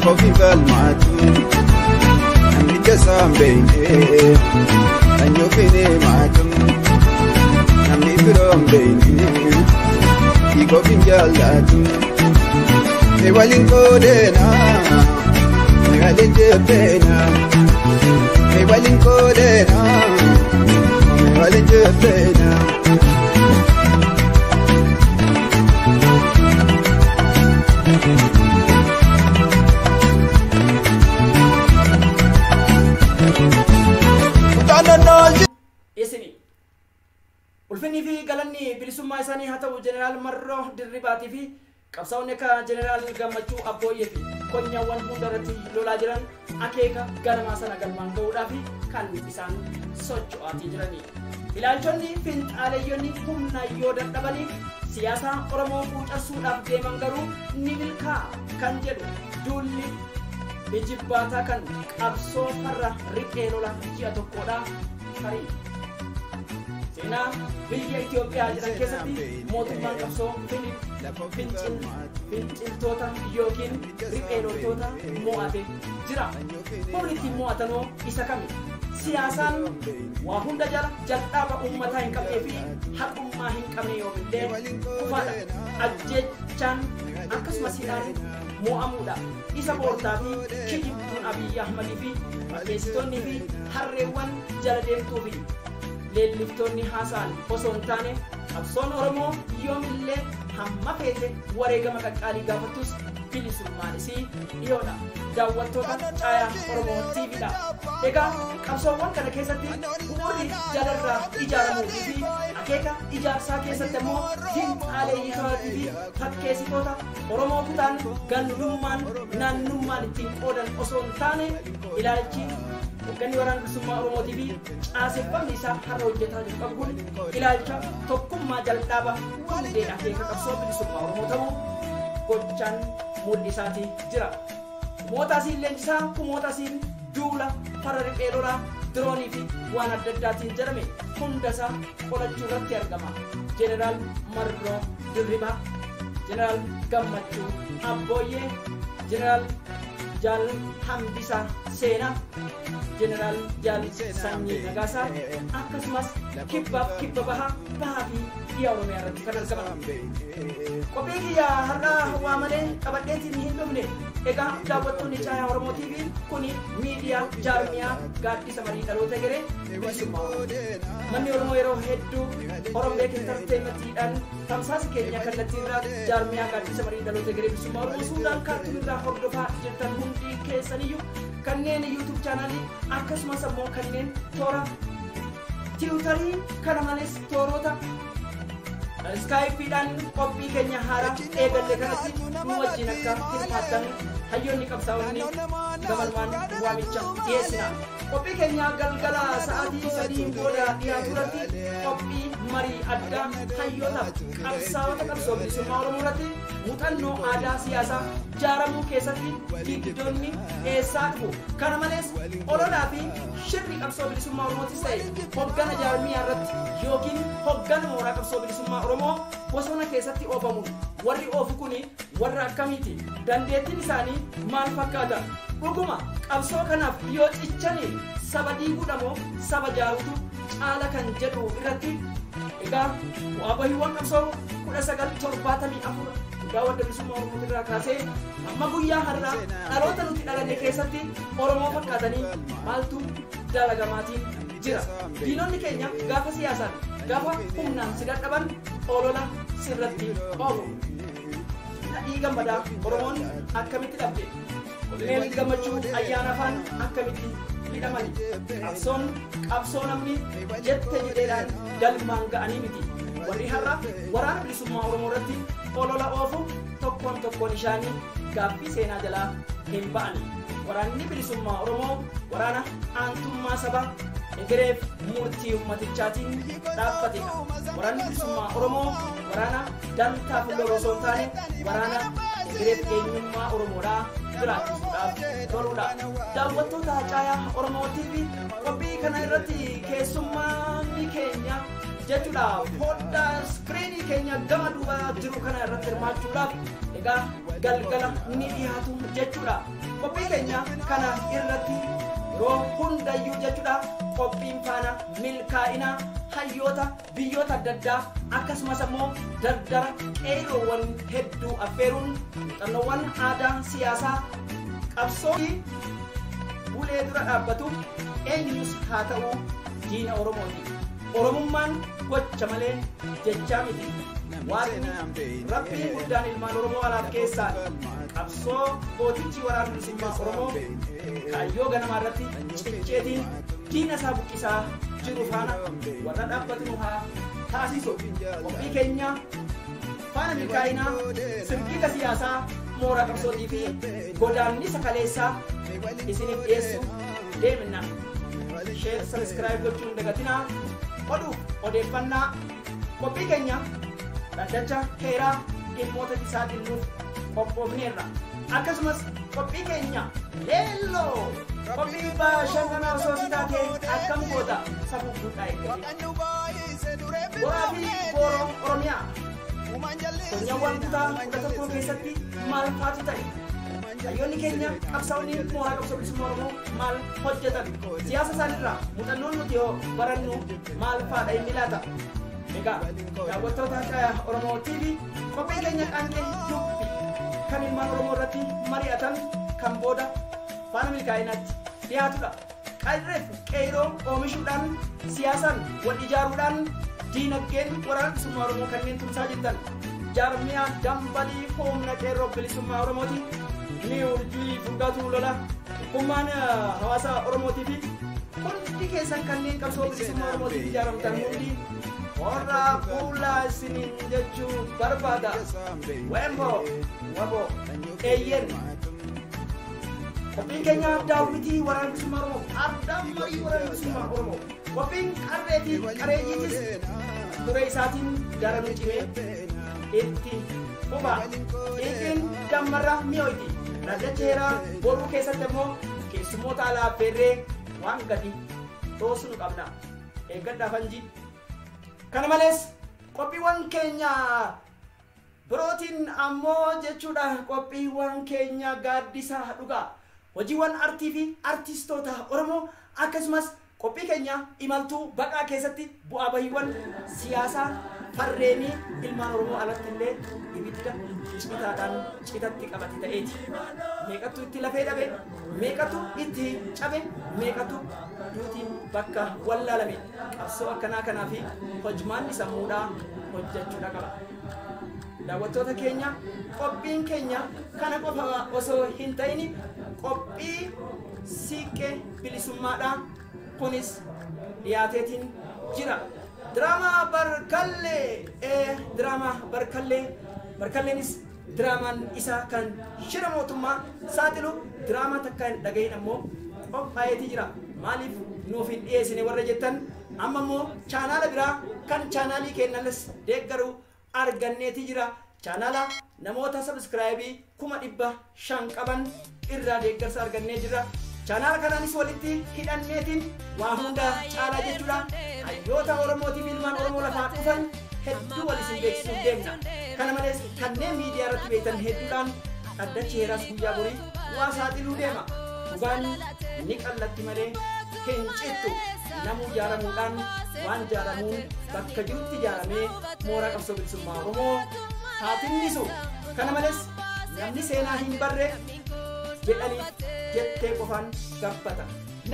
kofi galmatu namni jasaan beeyne anyo fine maatum namni firoon beeyne kofi jaallatu me walin kodeena me walin jebbeena me walin kodeena me walin jebbeena Isini ulfinni fi galanni bilisummaa isaanii haa ta'u Jeneraal Marroo Dirribaatii fi qabsaa'onni akka Jeneraal Gammachuu Abbooyyee fi konyaawwan hundarratti lolaa jiran akeeka ganamaa sana galmaan ga'uudhaaf kan isaan socho'aatii jiranii. Ilaalchonni finxaaleeyyonni humna yoo dadhabaniif siyaasa Oromoo quucarsuudhaaf deeman garuu ni milkaa'a kan jedhu duulli bijibbaataa kan qabsoo farra riphee lola ji'a tokkodhaa tarii. Seenaa biyya Itoophiyaa jiran keessatti mootummaan qabsoo finciltoota yookiin riphee loltoota mo'ate jira. Humni ittiin mo'atanoo isa kami? Siyaasaan waa hunda jala jalqaba uummataa hin qabnee fi haqummaa hin qabne yoomillee kufaadha. Ajjechaan akkasumas hidhaan mo'amuudha. Isa boortaa fi kijibtuun Abiyyi Ahmadii fi fakkeessitoonnii fi harreewwan jala deemtuu fi leelliftoonni haasa'an osoo hin taane qabsoon Oromoo yoomillee hamma feete wareegama qaqqaalii gaafattus bilisummaan isii dhiyoodha. Daawwattoota Caayaa Oromoo TVdha. Egaa qabsoowwan kana keessatti bu'uurri jalarraa ijaaramuu fi akeeka ijaarsaa keessatti immoo finxaaleeyyitootaa fi fakkeessitoota Oromoo kutaan gandummaan naannummaan ittiin qoodan osoo hin taane ilaalchi hoogganni waraana bilisummaa Oromootii fi caaseffamni isaa har'a hojjetaa jiru qabuun ilaalcha tokkummaa jalqaba hundee akeeka qabsoo bilisummaa Oromoo ta'uu gochaan mul'isaatii jira. Kumootasiin leenjisaa kumootasiin duula farra riphee lolaa diroonii fi waan adda addaatiin jedhame hundasaa qolachuu irratti argama. Jeneraal Marroo Dirribaa, Jeneraal Gammachuu Abbooyyee, Jeneraal Jaal Hambisaa Seenaa, Jeneraal Jaal Sanyii Nagaasaa akkasumas kibba bahaa fi dhiyaa Oromiyaa irratti kan argaman. Qophii kiyyaa har'aa waamalee qabadheetiin hin dhumne. Egaa daawwattoonni Caayaa Oromoo TV kuni miidiyaa jaarmiyaa gaaddisa marii dhaloota garee bilisummaa Oromoo. Manni Oromoo yeroo hedduu Oromoo Entertainmentiidhaan tamsaasa keenya kallattiirraa jaarmiyaa gaaddisa marii dhaloota garee bilisummaa Oromoo suuraan kaartuunirraa hordofaa jirtan hundi keessaniyyuu kanneen YouTube chaanaalii akkasumas ammoo kanneen toora tiwutarii kana malees toorota Skype'dhaan qophii keenya haaraa eegalle kanatti nu wajjin akka hirmaattan hayyoonni qabsaa'onni gamalmaan waamicha dhiyeessina. Qophii keenya galgala sa'aatii 3 booda dhiyaatu irratti qophii marii addaa hayyootaaf qabsaa'ota qabsoo bilisummaa Oromoo irratti muuxannoo aadaa siyaasaa jaaramuu keessatti diigdoonni eessaa dhufu. Kana malees ololaa fi shirri qabsoo bilisummaa Oromootis ta'e hoggana jaarmiyaa irratti yookiin hoggana mooraa qabsoo bilisummaa Oromoo bosona keessatti oofamuun warri oofu kuni warra akkamiiti? Dandeettiin isaanii maal fakkaata? Dhuguma qabsoo kanaaf yoo cichanii saba diiguudhamoo saba jaarutu caala kan jedhu irratti egaa bu'aa bahiiwwan qabsoo 1974 Gawwan bilisummaa Oromoo irraa kaasee amma guyyaa har'aa dhaloota nuti dhalanne keessatti Oromoo fakkaatanii maaltu dalagamaatiin jira. Diinonni keenya gaafa siyaasaan gaafa humnaan si dadhaban olola sirratti oofu. Dhadhii gammadaa Oromoon akkamitti dhabde? Koloneel Gammachuu ayyaana afaan akkamitti hidhamani? Qabsoo namni jette jedheedhaan galmaan ga'anii miti. Warri har'a waraana bilisummaa Oromoo irratti olola oofu tokkoon isaanii gaaffii seenaa jalaa hin ba'ani. Waraanni bilisummaa Oromoo waraana aantummaa sabaa egereef murtii ummatichaatiin dhaabbatedha. Waraanni bilisummaa Oromoo waraana dantaaf loloo osoo hin taane waraana egereef eenyummaa Oromoodhaa jiraachisuudhaaf toludha. Daawwattoota Caayaa Oromoo TV qophii kana irratti keessummaanni keenya jechuudha foddaa iskiriinii keenya gama duubaa jiru kana irratti hirmaachuudhaaf egaa galgala ni dhiyaatu jechuudha. Qophii keenya kana irratti yeroo hundayyuu jechuudha qophiin faana milkaa'ina hayyoota biyyoota adda addaa akkasumas immoo dardara qeeroowwan hedduu affeeruun muuxannoowwan aadaa siyaasaa qabsoo bulee dura dhaabbatu eenyuus haa ta'u diina Oromooti. Oromummaan gocha malee jechaa miti. Waaqni rabbiin guddaan ilmaan Oromoo alaaf keessaa qabsoo gootichi waraana bilisummaa Oromoo kaayyoo ganamaa irratti cicceetiin diina isaa buqqisaa jiru faana warra dhaabbatu haa taasisu. Qophii keenya faana milkaa'inaa sirgita siyaasaa mooraa qabsootii fi godaannisa kaleessaa isiniif dhiyeessu deemna. Share subscribe gochuun dagatinaa. Oduuf odeeffannaa qophii keenya dhaddacha heeraa dhimmoota isaa dhimmuuf qophoofneerra. Akkasumas qophii keenya leelloo qophii bashannanaa osoo si taatee akkam goota safuu fuudhaa eeggate. Boraa fi booroo Oromiyaa sonyaawwan kutaa 11 keessatti maal faatu ta'e? Hayyoonni keenya qabsaa'onni mooraa qabsoo bilisummaa Oromoo maal hojjetan? Siyaasa isaanirraa muuxannoon nuti yoo barannu maal faadha inni laata? Egaa daawwattoota Oromoo TV qophii keenya qaanqee dubbi kan ilmaan Oromoo irratti mari'atan kan booda faana milkaa'inaatti dhiyaatudha. Qadreef qeeroo oomishuudhaan siyaasaan wal ijaaruudhaan diinagdeen waraana bilisummaa Oromoo kanneen tumsaa jirtan jaarmiyaa dambalii humna qeerroo bilisummaa Oromooti. Ni urjii fudhatu lola humnaan hawaasa Oromootii fi hundi keessan kanneen qabsoo bilisummaa Oromootiif ijaaramtan hundi warra fuula isiniin jechuu barbaada. Wabo eeyyen qophiin keenya daawwitii waraana bilisummaa Oromoo addaan marii waraana bilisummaa Oromoo qophiin qarree fi qareeyyiitis ture isaatiin daranuu cimee itti fufa dhiiqiin dammarra mi'ooyti. Dhaddacha heeraa boruu keessatti immoo keessummoota alaa affeerree waan gadi dhoosnu qabna. Eeggadhaa fanjii. Kana malees qophiiwwan keenya birootiin ammoo jechuudha qophiiwwan keenya gaaddisa dhugaa hojiiwwan artii fi artistoota Oromoo akkasumas qophii keenya imaltuu baqaa keessatti bu'aa bahiiwwan siyaasaa farreenii ilmaan Oromoo alatti illee ibidda citaadhaan citatti qabate ta'eeti. Meeqatu itti lafee dhabe, meeqatu itti cabe, meeqatu duutiin bakka wallaalame. Qabsoo akkanaa kanaa fi hojmaanni sammuudhaa hojjechuudha qaba. Daawwattoota keenya qophiin keenya kana qofa osoo hin ta'in qophii siiqqee bilisummaadhaa kunis dhiyaateetiin jira. Drama Barkallenis diraamaan isaa kan shira mootummaa saaxilu diraamaa takka hin dhagahin ammoo qophaa'eetii jira. Maaliif nuuf hin dhiyeessine warra jettan amma immoo chaanaala biraa kan chaanaalii keenyalles deeggaru arganneetii jira. Chaanaala namoota sabskraayibii 500 qaban irraa deeggarsa argannee jira. Chaanaala kanaanis walitti hidhanneetiin waa hunda caalaa jechuudha. Hayyoota Oromootii fi ilmaan Oromoo lafaa dhufan hedduu wal isin beeksisuuf deemna. Kana malees kanneen miidiyaa irratti beektan hedduudhaan dhaddachi heeraas guyyaa borii waa saaxiluu deema. Dhugaan ni qallatti malee hin cittu. Namuu jaaramuudhaan waan jaaramuun bakka jirutti ijaaramee mooraa qabsoo bilisummaa Oromoo haa tinnisu. Kana malees namni seenaa hin barre jedhanii jettee qofaan gabbata.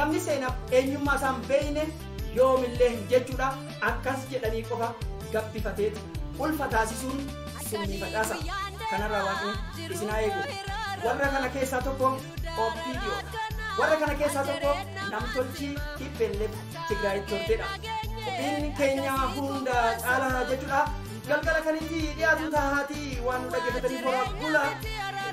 Namni seenaaf eenyummaa isaan beeyne yoomillee jechuudha akkas jedhanii qofa gabbifateet ulfa taasisuun summii badhaasa. Kanarraa waaqni isin haa eegu. Warra kana keessaa tokko Oppiidiyoo. Warra kana keessaa tokko namtolchii Tibbelleef Tigraayitti torteedha. Qophiin keenya hunda caalaa jechuudha. Galgala kanitti dhiyaatu taahaatii waan nu dhaggeeffataniif horaa bula.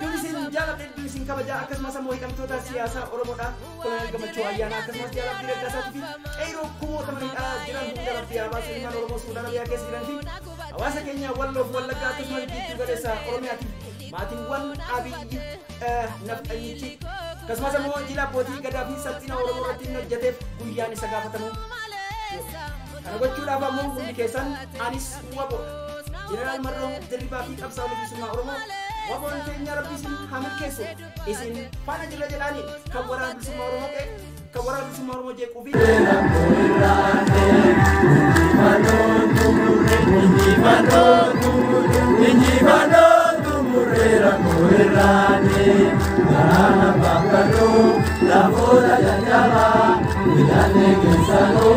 Dubbisiin jaaladhe dubbisiin kabajaa akkasumas ammoo hidhamtoota siyaasaa Oromoodha. Koloneel Gammachuu Ayyaanaa akkasumas jaalatti Raggaasaatti fi qeeroo kumoota maniidhaa jiran hunda rabbii habaasa ilmaan Oromoo Suudaan Arabiyaa keessa jiran fi hawaasa keenya Walloof Wallaggaa akkasumas Giddu Galeessa Oromiyaatiif maatiiwwan Abiyyi Nafxanyichi akkasumas ammoo jila abbootii gadaa fi salphina Oromoo irratti hin hojjeteef guyyaan isa gaafatamu. Kana gochuudhaaf ammoo hundi keessan anis wabo Jeneraal Marroo Dirribaa fi qabsaa'ota bilisummaa Oromoo waboon keenya rabbi isin haa milkeessu isin faana jirra jedhaani kan waraana bilisummaa Oromoo ta'e kan waraana bilisummaa Oromoo jeequu fi La boda ya llama, mirale que saló.